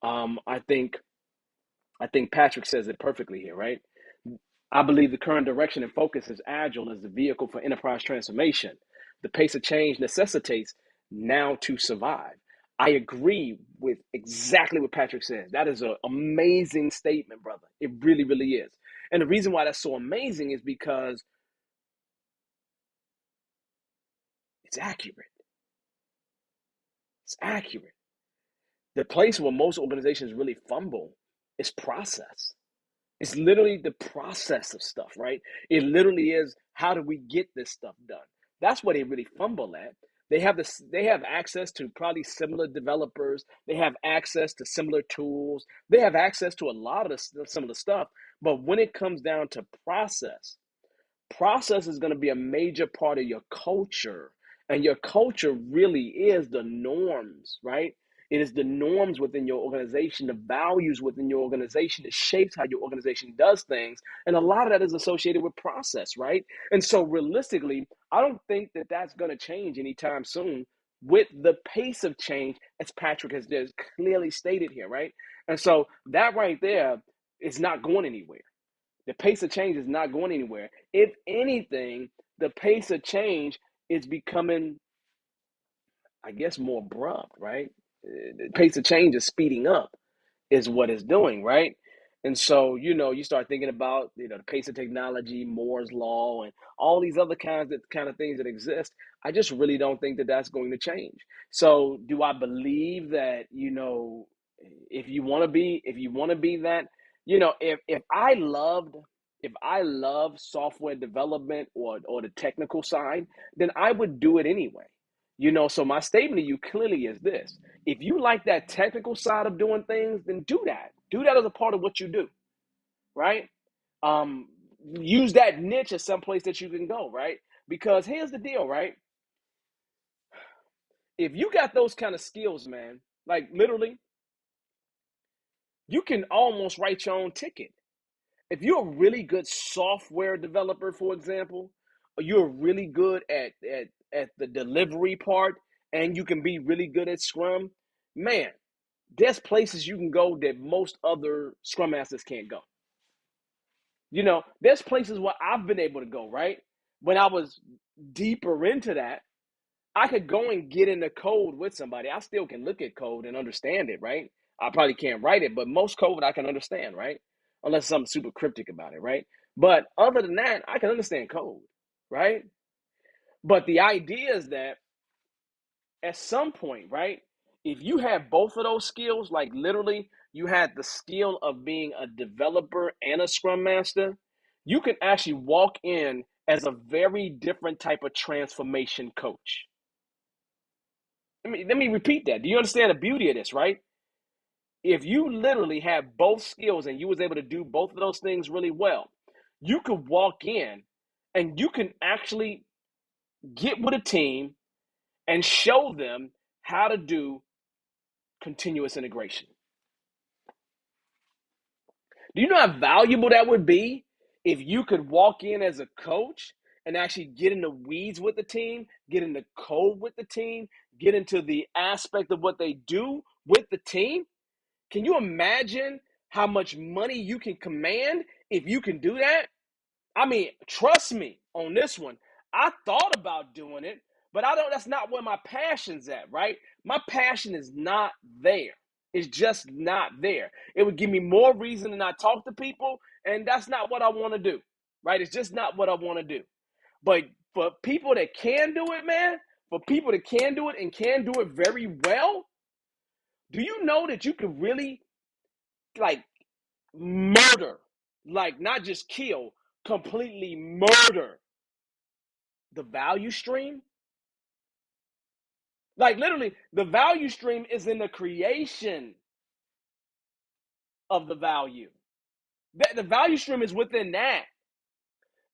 A: I think Patrick says it perfectly here, right? I believe the current direction and focus is Agile as the vehicle for enterprise transformation. The pace of change necessitates now to survive. I agree with exactly what Patrick says. That is an amazing statement, brother. It really, really is. And the reason why that's so amazing is because it's accurate. It's accurate. The place where most organizations really fumble is process. It's literally the process of stuff, right? It literally is, how do we get this stuff done? That's where they really fumble at. They have access to probably similar developers. They have access to similar tools. They have access to a lot of some of the stuff. But when it comes down to process is going to be a major part of your culture. And your culture really is the norms, right? It is the norms within your organization, the values within your organization that shapes how your organization does things. And a lot of that is associated with process, right? And so realistically, I don't think that that's going to change anytime soon with the pace of change, as Patrick has just clearly stated here, right? And so that right there is not going anywhere. The pace of change is not going anywhere. If anything, the pace of change is becoming, I guess, more abrupt, right? The pace of change is speeding up, is what it's doing, right? And so, you start thinking about, the pace of technology, Moore's law, and all these other kind of things that exist. I just really don't think that that's going to change. So, do I believe that, if you want to be that, if I love software development or the technical side, then I would do it anyway. So my statement to you clearly is this: if you like that technical side of doing things, then do that. Do that as a part of what you do, right? Um, Use that niche as someplace that you can go, right? Because here's the deal, right? If you got those kind of skills, man, like literally, you can almost write your own ticket. If you're a really good software developer, for example, or you're really good at the delivery part, and you can be really good at Scrum, man, there's places you can go that most other Scrum Masters can't go. There's places where I've been able to go, right? When I was deeper into that, I could go and get in the code with somebody. I still can look at code and understand it, right? I probably can't write it, but most code I can understand, right? Unless something super cryptic about it, right? But other than that, I can understand code, right? But the idea is that at some point, right, if you have both of those skills, like literally you had the skill of being a developer and a scrum master, you can actually walk in as a very different type of transformation coach. Let me repeat that. Do you understand the beauty of this, right? If you literally have both skills and you was able to do both of those things really well, you could walk in and you can actually get with a team and show them how to do continuous integration. Do you know how valuable that would be if you could walk in as a coach and actually get in the weeds with the team, get in the code with the team, get into the aspect of what they do with the team? Can you imagine how much money you can command if you can do that? I mean, trust me on this one. I thought about doing it, but I don't, that's not where my passion's at, right? My passion is not there. It's just not there. It would give me more reason to not talk to people, and that's not what I want to do, right? It's just not what I want to do. But for people that can do it, man, for people that can do it and can do it very well, do you know that you could really like murder, like not just kill, completely murder the value stream? Like literally, the value stream is in the creation of the value. The value stream is within that.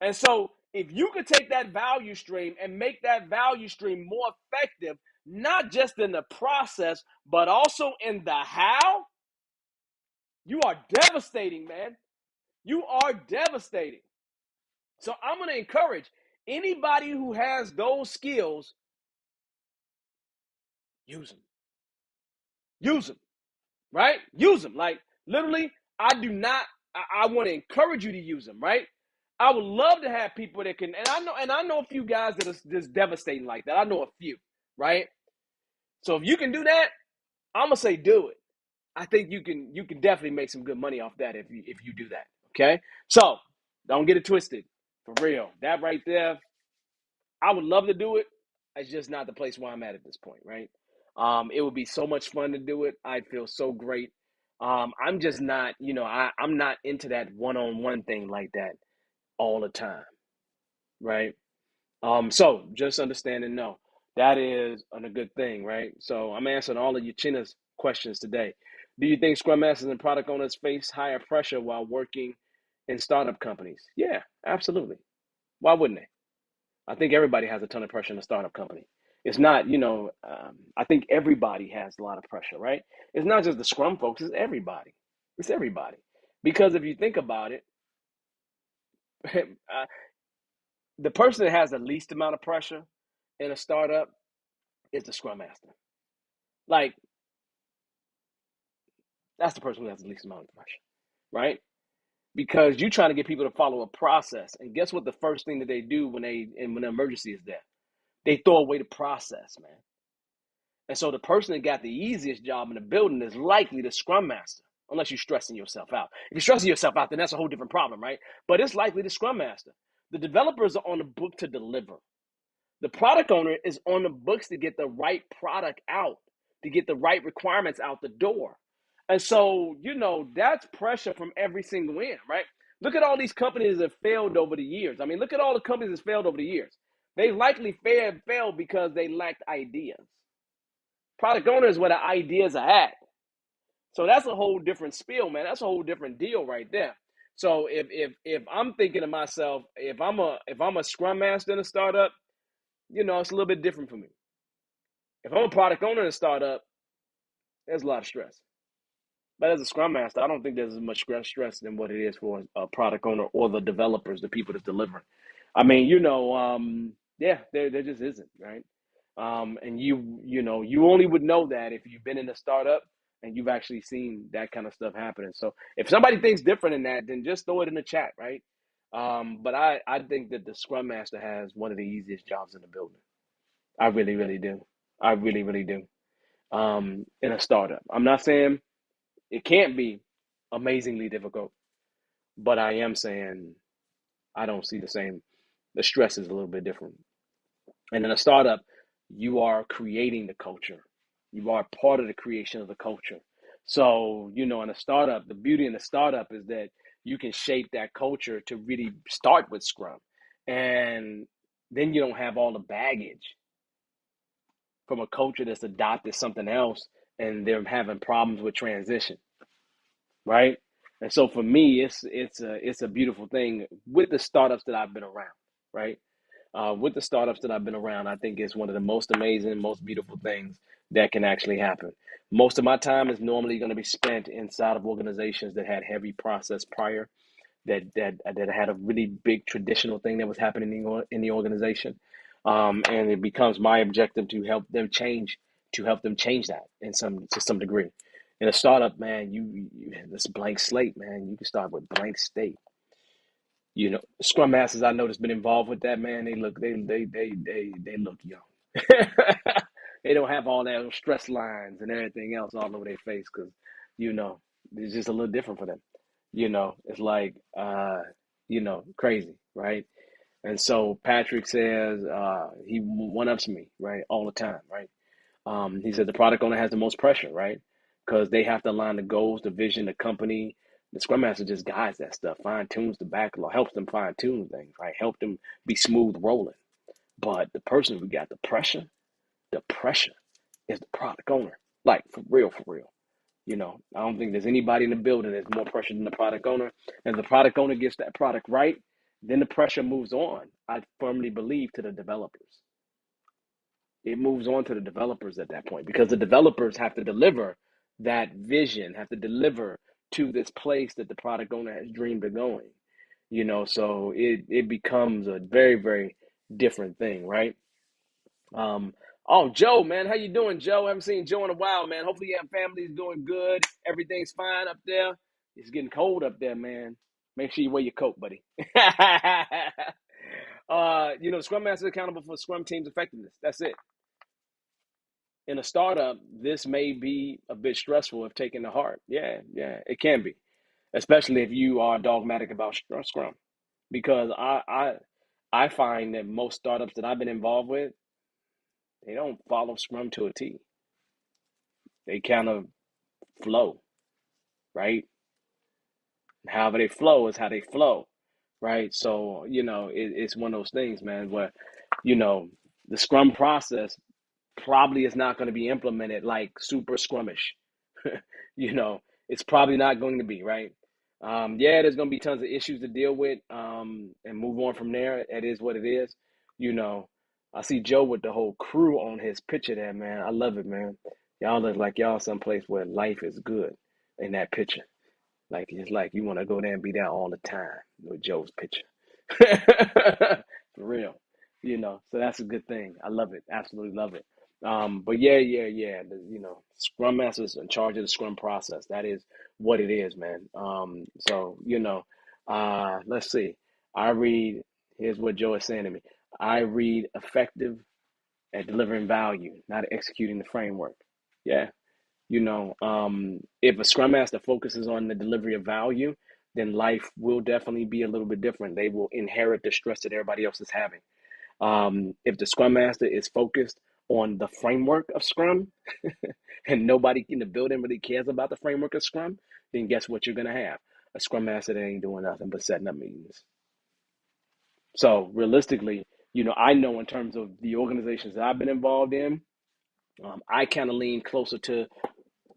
A: And so if you could take that value stream and make that value stream more effective, not just in the process, but also in the how, you are devastating, man. You are devastating. So I'm going to encourage anybody who has those skills, use them. Use them, right? Use them. Like literally, I do not, I want to encourage you to use them, right? I would love to have people that can, and I know a few guys that are just devastating like that. I know a few, right? So if you can do that, I'm gonna say do it. I think you can definitely make some good money off that if you do that. Okay? So don't get it twisted. For real. That right there, I would love to do it. It's just not the place where I'm at this point, right? It would be so much fun to do it. I'd feel so great. I'm just not, I'm not into that one-on-one thing like that all the time, right? So just understand and know that is a good thing, right? So I'm answering all of your China's questions today. Do you think Scrum Masters and product owners face higher pressure while working in startup companies? Yeah, absolutely. Why wouldn't they? I think everybody has a ton of pressure in a startup company. It's not, I think everybody has a lot of pressure, right? It's not just the Scrum folks, it's everybody. It's everybody. Because if you think about it, the person that has the least amount of pressure in a startup is the Scrum Master. Like, that's the person who has the least amount of pressure, right? Because you're trying to get people to follow a process. And guess what the first thing that they do when the emergency is there? They throw away the process, man. And so the person that got the easiest job in the building is likely the scrum master, unless you're stressing yourself out. If you're stressing yourself out, then that's a whole different problem, right? But it's likely the scrum master. The developers are on the book to deliver. The product owner is on the books to get the right product out, to get the right requirements out the door. And so, that's pressure from every single end, right? Look at all these companies that failed over the years. I mean, look at all the companies that failed over the years. They likely failed because they lacked ideas. Product owner is where the ideas are at. So that's a whole different spiel, man. That's a whole different deal right there. So if I'm thinking to myself, if I'm a scrum master in a startup, it's a little bit different for me. If I'm a product owner in a startup, there's a lot of stress. But as a scrum master, I don't think there's as much stress than what it is for a product owner or the developers, the people that's delivering. I mean, yeah, there just isn't, right? And you only would know that if you've been in a startup and you've actually seen that kind of stuff happening. So if somebody thinks different in that, then just throw it in the chat, right? But I think that the scrum master has one of the easiest jobs in the building. I really, really do. I really, really do. In a startup, I'm not saying it can't be amazingly difficult, but I am saying I don't see the same. The stress is a little bit different. And in a startup, you are creating the culture. You are part of the creation of the culture. So, in a startup, the beauty in a startup is that you can shape that culture to really start with Scrum. And then you don't have all the baggage from a culture that's adopted something else and they're having problems with transition, right? And so for me, it's a beautiful thing with the startups that I've been around, right? With the startups that I've been around, I think it's one of the most amazing, most beautiful things that can actually happen. Most of my time is normally going to be spent inside of organizations that had heavy process prior, that had a really big traditional thing that was happening in the organization, and it becomes my objective to help them change that in some to some degree. In a startup, man, you this blank slate, man. You can start with blank state. Scrum masters I know that's been involved with that, man. They look young. They don't have all that stress lines and everything else all over their face because you know it's just a little different for them. It's like crazy, right? And so Patrick says he one ups me, right, all the time, right? He said the product owner has the most pressure, right? Because they have to align the goals, the vision, the company. The Scrum Master just guides that stuff, fine tunes the backlog, helps them fine tune things, right? Help them be smooth rolling. But the person who got the pressure is the product owner. Like for real, for real. I don't think there's anybody in the building that's more pressure than the product owner. And the product owner gets that product right, then the pressure moves on, I firmly believe, to the developers. It moves on to the developers at that point because the developers have to deliver that vision, have to deliver to this place that the product owner has dreamed of going. So it becomes a very, very different thing, right? Um, oh, Joe, man, how you doing, Joe? I haven't seen Joe in a while, man. Hopefully your family's doing good. Everything's fine up there. It's getting cold up there, man. Make sure you wear your coat, buddy. Scrum Master is accountable for Scrum team's effectiveness. That's it. In a startup, this may be a bit stressful if taken to heart. Yeah, yeah, it can be, especially if you are dogmatic about Scrum. Because I find that most startups that I've been involved with, they don't follow Scrum to a T. They kind of flow, right? However they flow is how they flow, right? So it's one of those things, man, where you know the Scrum process probably is not going to be implemented like super scrummish. you know, it's probably not going to be, right? Yeah, there's going to be tons of issues to deal with, and move on from there. It is what it is. You know, I see Joe with the whole crew on his picture there, man. I love it, man. Y'all look like y'all someplace where life is good in that picture. Like it's like you want to go there and be there all the time with Joe's picture. For real. So that's a good thing. I love it. Absolutely love it. But yeah, yeah, yeah. Scrum Masters in charge of the Scrum process. That is what it is, man. Let's see. I read, here's what Joe is saying to me. I read effective at delivering value, not executing the framework. Yeah, if a Scrum Master focuses on the delivery of value, then life will definitely be a little bit different. They will inherit the stress that everybody else is having. If the Scrum Master is focused on the framework of Scrum and nobody in the building really cares about the framework of Scrum, then guess what you're going to have? A Scrum Master that ain't doing nothing but setting up meetings. So realistically, I know in terms of the organizations that I've been involved in, I kind of lean closer to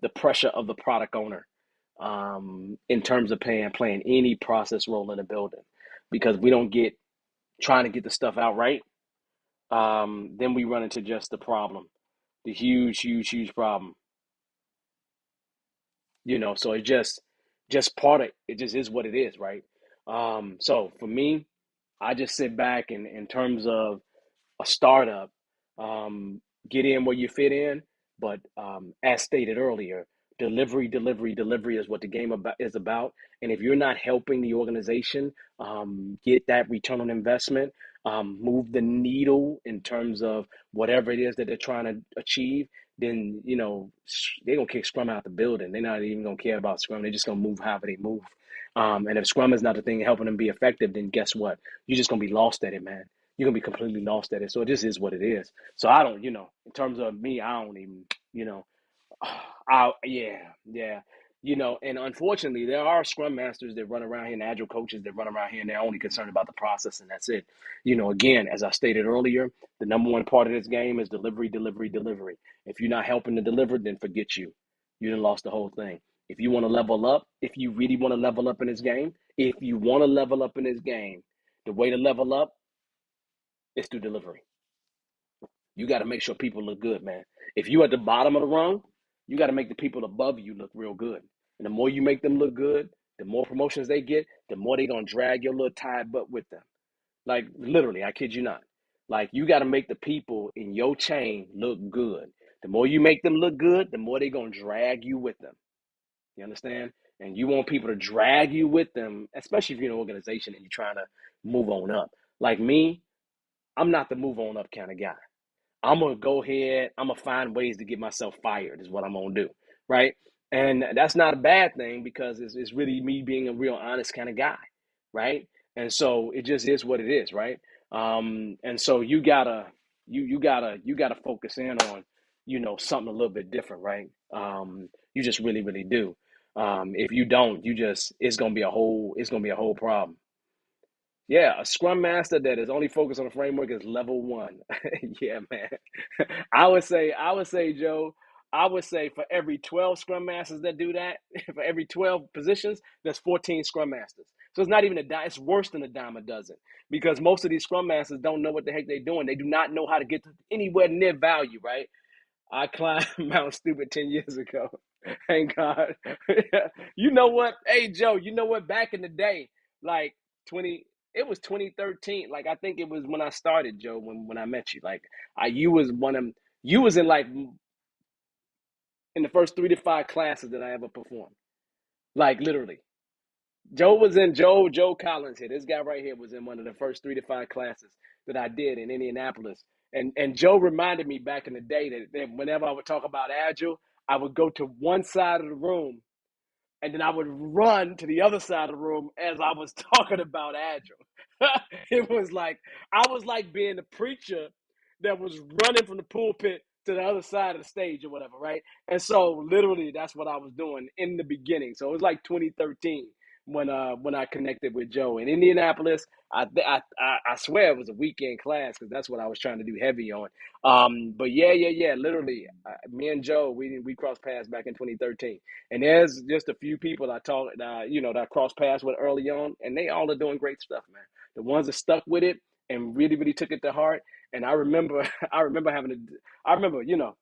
A: the pressure of the product owner, in terms of playing any process role in a building, because we don't get trying to get the stuff out right. Then we run into just the problem, the huge, huge, huge problem. So it just part of it just is what it is, right? So for me, I just sit back and in terms of a startup, um, get in where you fit in. But as stated earlier, delivery, delivery, delivery is what the game is about. And if you're not helping the organization get that return on investment, move the needle in terms of whatever it is that they're trying to achieve, then they're gonna kick Scrum out the building. They're not even gonna care about Scrum. They're just gonna move however they move. And if Scrum is not the thing helping them be effective, then guess what? You're just gonna be lost at it, man. you're gonna be completely lost at it. So it just is what it is. So I don't, in terms of me, I don't even, you know, yeah. And unfortunately, there are scrum masters that run around here and agile coaches that run around here and they're only concerned about the process and that's it. Again, as I stated earlier, the number one part of this game is delivery, delivery, delivery. If you're not helping to deliver, then forget you. You done lost the whole thing. If you want to level up, if you really want to level up in this game, if you want to level up in this game, the way to level up is through delivery. You got to make sure people look good, man. If you at the bottom of the rung, you got to make the people above you look real good. And the more you make them look good, the more promotions they get, the more they gonna drag your little tired butt with them. Like literally, I kid you not. Like you got to make the people in your chain look good. The more you make them look good, the more they gonna drag you with them. You understand? And you want people to drag you with them, especially if you're in an organization and you're trying to move on up. Like me, I'm not the move on up kind of guy. I'm gonna go ahead. I'm gonna find ways to get myself fired. Is what I'm gonna do, right? And that's not a bad thing because it's really me being a real honest kind of guy, right? And so it just is what it is, right? And so you gotta focus in on something a little bit different, right? You just really do. If you don't, it's gonna be a whole problem. Yeah, a scrum master that is only focused on the framework is level one. Yeah, man. I would say, Joe, I would say for every 12 scrum masters that do that, for every 12 positions, there's 14 scrum masters. So it's not even a dime, it's worse than a dime a dozen because most of these scrum masters don't know what the heck they're doing. They do not know how to get to anywhere near value, right? I climbed Mount Stupid 10 years ago. Thank God. You know what? Hey, Joe, you know what? Back in the day, like 20, it was 2013. Like, I think it was when I started, Joe, when I met you. Like, you was in like in the first 3 to 5 classes that I ever performed. Like, literally. Joe Collins here. This guy right here was in one of the first 3 to 5 classes that I did in Indianapolis. And Joe reminded me back in the day that whenever I would talk about Agile, I would go to one side of the room and then I would run to the other side of the room as I was talking about Agile. It was like I was like being the preacher that was running from the pulpit to the other side of the stage or whatever, right? And so literally that's what I was doing in the beginning. So it was like 2013 when I connected with Joe in Indianapolis. I swear it was a weekend class because that's what I was trying to do heavy on. But yeah. Literally, me and Joe we crossed paths back in 2013. And there's just a few people that I crossed paths with early on, and they all are doing great stuff, man. The ones that stuck with it and really took it to heart. And I remember,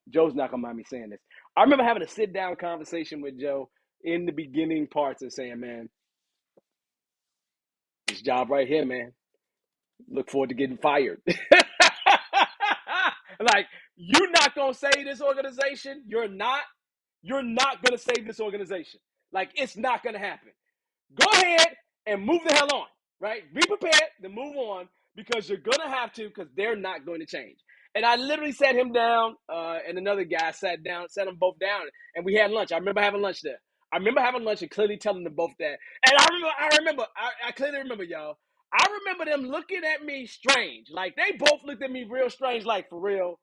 A: Joe's not gonna mind me saying this. I remember having a sit down conversation with Joe in the beginning parts and saying, man, this job right here, man, look forward to getting fired. Like, you're not gonna save this organization. You're not. You're not gonna save this organization. Like, it's not gonna happen. Go ahead and move the hell on, right? Be prepared to move on because you're going to have to because they're not going to change. And I literally sat him down and another guy sat them both down, and we had lunch. I remember having lunch there. I remember having lunch and clearly telling them both that. And I clearly remember, y'all. I remember them looking at me strange. Like, they both looked at me real strange, like, for real,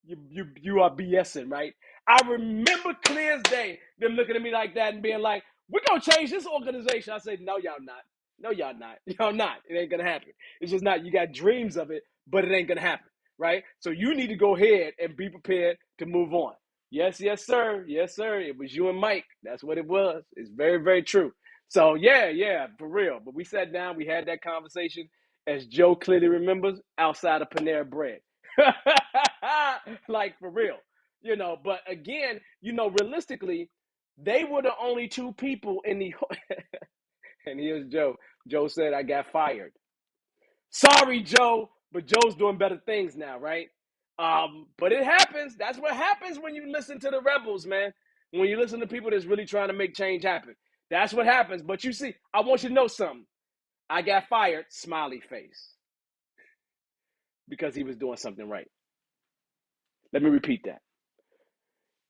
A: you are BSing, right? I remember clear as day them looking at me like that and being like, we're gonna change this organization. I said, no, y'all not. No, y'all not. Y'all not. It ain't gonna happen. It's just not. You got dreams of it, but it ain't gonna happen, right? So you need to go ahead and be prepared to move on. Yes, sir. Yes, sir. It was you and Mike. That's what it was. It's very true. So yeah, for real. But we sat down, we had that conversation, as Joe clearly remembers, outside of Panera Bread. Like, for real. But again, realistically, they were the only two people in the and here's Joe. Joe said I got fired. Sorry, Joe, but Joe's doing better things now, right? But it happens. That's what happens when you listen to the rebels, man. When you listen to people that's really trying to make change happen. That's what happens. But you see, I want you to know something. I got fired, smiley face, because he was doing something right. Let me repeat that.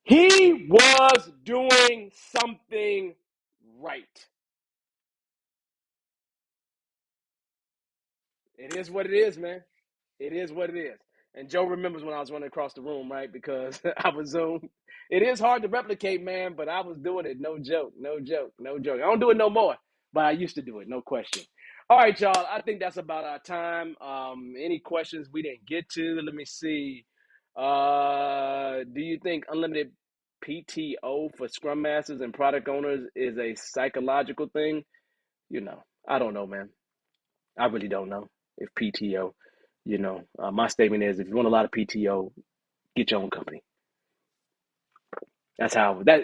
A: He was doing something right. It is what it is, man. It is what it is. And Joe remembers when I was running across the room, right? Because I was Zoom. It is hard to replicate, man, but I was doing it. No joke, no joke, no joke. I don't do it no more, but I used to do it, no question. All right, y'all. I think that's about our time. Any questions we didn't get to? Let me see. Do you think unlimited PTO for Scrum Masters and product owners is a psychological thing? I don't know, man. I really don't know if PTO, my statement is if you want a lot of PTO, get your own company. At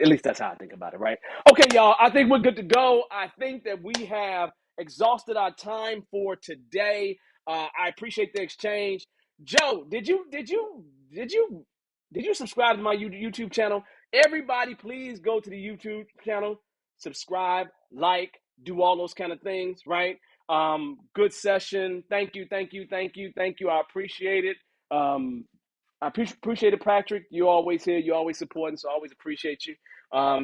A: least that's how I think about it, right? Okay, y'all, I think we're good to go. I think that we have exhausted our time for today. I appreciate the exchange. Joe, did you subscribe to my YouTube channel? Everybody, please go to the YouTube channel, subscribe, like, do all those kind of things, right? Good session. Thank you, thank you, thank you, thank you. I appreciate it. I appreciate it, Patrick. You always here. You always supporting. So I always appreciate you.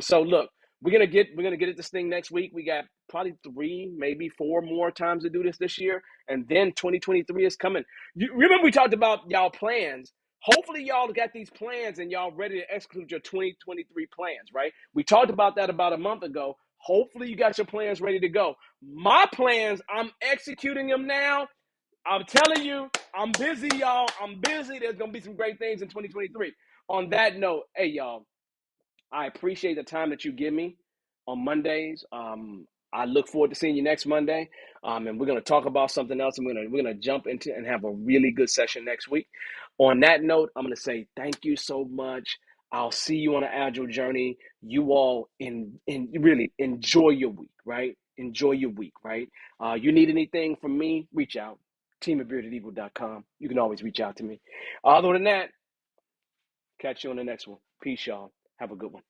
A: So look, we're gonna get at this thing next week. We got probably 3, maybe 4 more times to do this year, and then 2023 is coming. You remember we talked about y'all plans. Hopefully y'all got these plans and y'all ready to execute your 2023 plans, right? We talked about that about a month ago. Hopefully you got your plans ready to go. My plans, I'm executing them now. I'm telling you, I'm busy, y'all. I'm busy. There's going to be some great things in 2023. On that note, hey, y'all, I appreciate the time that you give me on Mondays. I look forward to seeing you next Monday. And we're going to talk about something else. And we're gonna jump into and have a really good session next week. On that note, I'm going to say thank you so much. I'll see you on an agile journey. You all really enjoy your week, right? Enjoy your week, right? You need anything from me, reach out. team@beardedeagle.com. You can always reach out to me. Other than that, catch you on the next one. Peace, y'all. Have a good one.